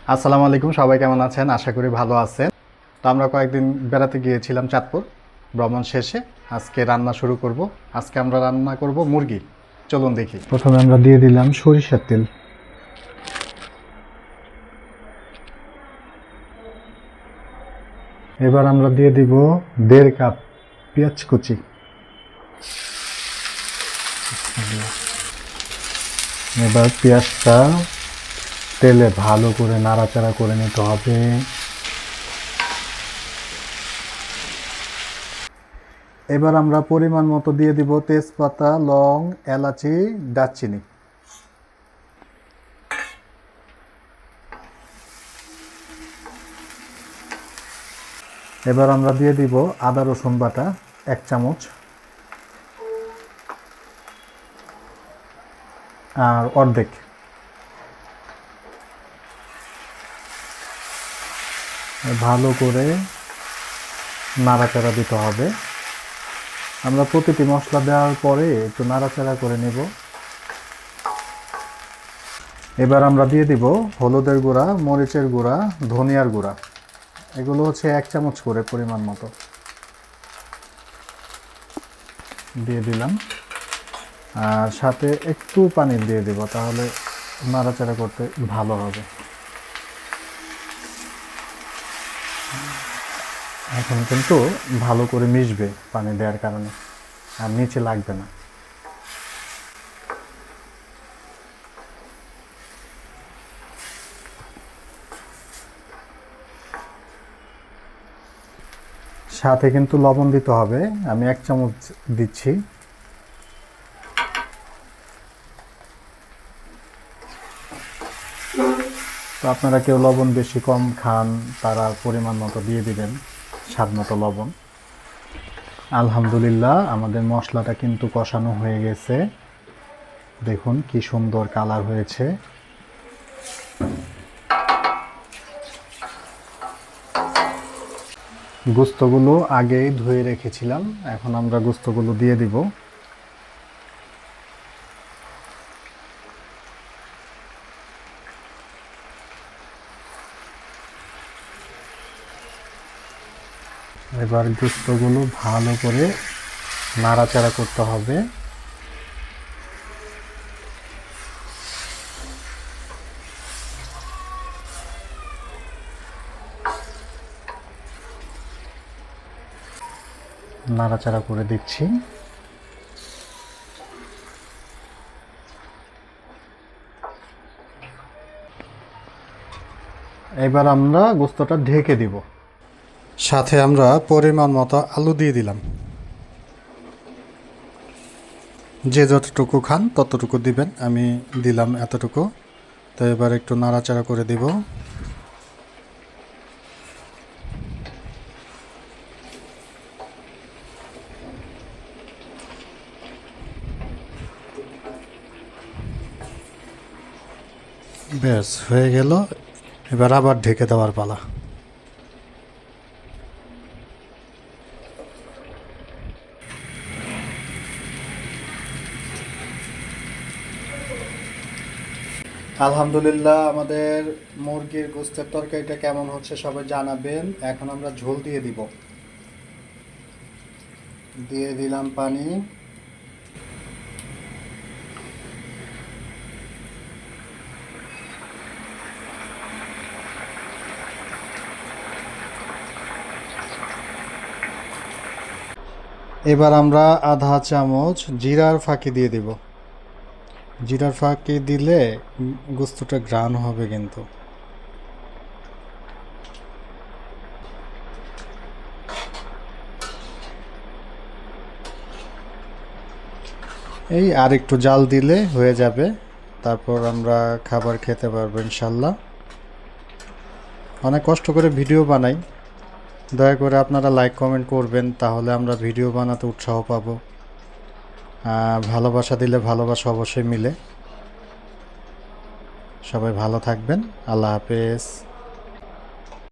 আসসালামু আলাইকুম, সবাই কেমন আছেন? আশা করি ভালো আছেন। তো আমরা কয়েকদিন বেড়াতে গিয়েছিলাম চাঁদপুর। ভ্রমণ শেষে আজকে রান্না শুরু করব। আজকে আমরা রান্না করব মুরগি। চলুন দেখি। প্রথমে আমরা দিয়ে দিলাম সরিষার তেল। এবার আমরা দিয়ে দিব 1.5 কাপ পেঁয়াজ কুচি। এবার পেঁয়াজটা তেলে ভালো করে নাড়াচাড়া করে নিতে হবে। এবার আমরা পরিমাণ মতো দিয়ে দিব তেজপাতা, লং, এলাচি, দারচিনি। এবার আমরা দিয়ে দিব আদা রসুন বাটা 1 চামচ আর অর্ধেক। ভালো করে নাড়াচাড়া দিতে হবে। আমরা প্রতিটি মশলা দেওয়ার পরে একটু নাড়াচাড়া করে নেব। এবার আমরা দিয়ে দিব হলুদের গুঁড়া, মরিচের গুঁড়া, ধনিয়ার গুঁড়া। এগুলো হচ্ছে 1 চামচ করে পরিমাণ মতো দিয়ে দিলাম। আর সাথে একটু পানি দিয়ে দেব, তাহলে নাড়াচাড়া করতে ভালো হবে। এখন কিন্তু ভালো করে মিশবে পানি দেওয়ার কারণে, আর নিচে লাগবে না। সাথে কিন্তু লবণ দিতে হবে। আমি 1 চামচ দিচ্ছি। তো আপনারা কেউ লবণ বেশি কম খান, তারা পরিমাণ মতো দিয়ে দিবেন, স্বাদ মতো লবণ। আলহামদুলিল্লাহ, আমাদের মশলাটা কিন্তু কষানো হয়ে গেছে। দেখুন কি সুন্দর কালার হয়েছে। গোস্তগুলো আগেই ধুয়ে রেখেছিলাম, এখন আমরা গোস্তগুলো দিয়ে দিব। এবার গোস্তগুলো ভালো করে নাড়াচাড়া করতে হবে। নাড়াচাড়া করে দিচ্ছি। এবার আমরা গোস্তটা ঢেকে দিব। সাথে আমরা পরিমাণ মতো আলু দিয়ে দিলাম। যে যতটুকু খান ততটুকু দিবেন, আমি দিলাম এতটুকু। তো এবার একটু নাড়াচাড়া করে দিব। ব্যাস হয়ে গেল। এবার আবার ঢেকে দেওয়ার পালা। আলহামদুলিল্লাহ, আমাদের মুরগির গোস্তের তরকারিটা কেমন হচ্ছে সবাই জানাবেন। এখন আমরা ঝোল দিয়ে দিব। দিয়ে দিলাম পানি। এবার আমরা আধা চামচ জিরার ফাঁকি দিয়ে দিব। জিরার ফাঁকি দিলে গোস্তটা ঘ্রাণ হবে কিন্তু। এই আর একটু জাল দিলে হয়ে যাবে। তারপর আমরা খাবার খেতে পারবো ইনশাল্লাহ। অনেক কষ্ট করে ভিডিও বানাই, দয়া করে আপনারা লাইক কমেন্ট করবেন, তাহলে আমরা ভিডিও বানাতে উৎসাহ পাবো। ভালোবাসা দিলে ভালোবাসা অবশ্যই মিলে। সবাই ভালো থাকবেন। আল্লাহ হাফেজ।